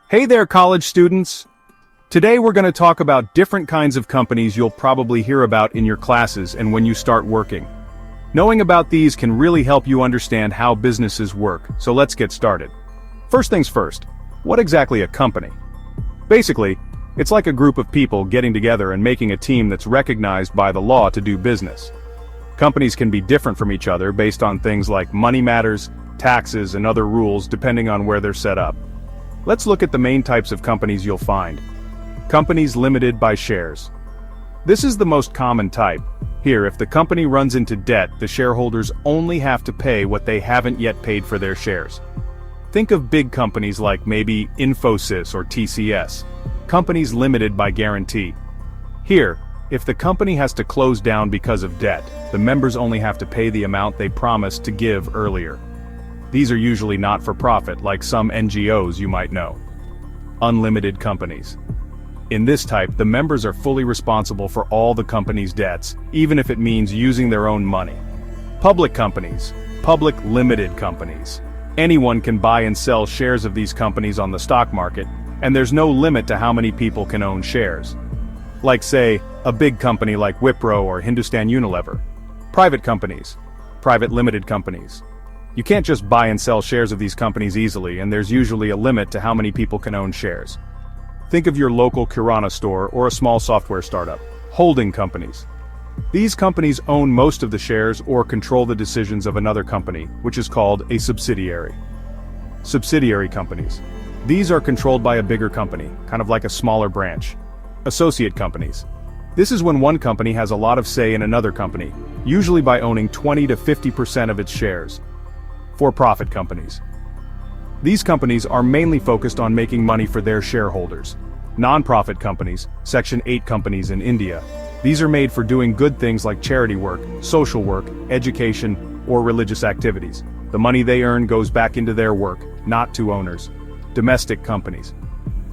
Hey there, college students! Today we're going to talk about different kinds of companies you'll probably hear about in your classes and when you start working. Knowing about these can really help you understand how businesses work, so let's get started. First things first, what exactly a company? Basically, it's like a group of people getting together and making a team that's recognized by the law to do business. Companies can be different from each other based on things like money matters, taxes, and other rules depending on where they're set up. Let's look at the main types of companies you'll find. Companies limited by shares. This is the most common type. Here, if the company runs into debt, the shareholders only have to pay what they haven't yet paid for their shares. Think of big companies like maybe Infosys or TCS. Companies limited by guarantee. Here, if the company has to close down because of debt, the members only have to pay the amount they promised to give earlier. These are usually not-for-profit, like some NGOs you might know. Unlimited companies. In this type, the members are fully responsible for all the company's debts, even if it means using their own money. Public companies. Public limited companies. Anyone can buy and sell shares of these companies on the stock market, and there's no limit to how many people can own shares. Like, say, a big company like Wipro or Hindustan Unilever. Private companies. Private limited companies. You can't just buy and sell shares of these companies easily, and there's usually a limit to how many people can own shares. Think of your local Kirana store or a small software startup. Holding companies. These companies own most of the shares or control the decisions of another company, which is called a subsidiary. Subsidiary companies. These are controlled by a bigger company, kind of like a smaller branch. Associate companies. This is when one company has a lot of say in another company, usually by owning 20 to 50% of its shares. For-profit companies. These companies are mainly focused on making money for their shareholders. Non-profit companies, Section 8 companies in India. These are made for doing good things like charity work, social work, education, or religious activities. The money they earn goes back into their work, not to owners. Domestic companies.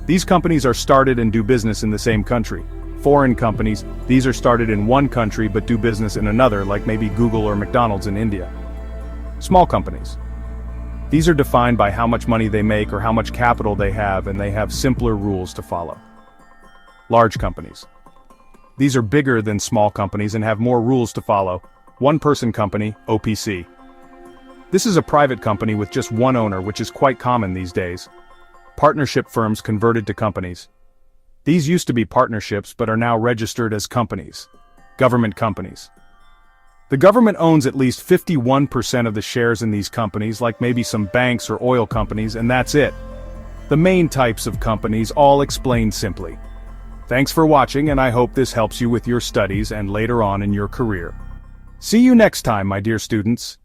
These companies are started and do business in the same country. Foreign companies, these are started in one country but do business in another, like maybe Google or McDonald's in India. Small companies. These are defined by how much money they make or how much capital they have, and they have simpler rules to follow. Large companies. These are bigger than small companies and have more rules to follow. One-person company, OPC. This is a private company with just one owner, which is quite common these days. Partnership firms converted to companies. These used to be partnerships but are now registered as companies. Government companies. The government owns at least 51% of the shares in these companies, like maybe some banks or oil companies, and that's it. The main types of companies all explained simply. Thanks for watching, and I hope this helps you with your studies and later on in your career. See you next time, my dear students.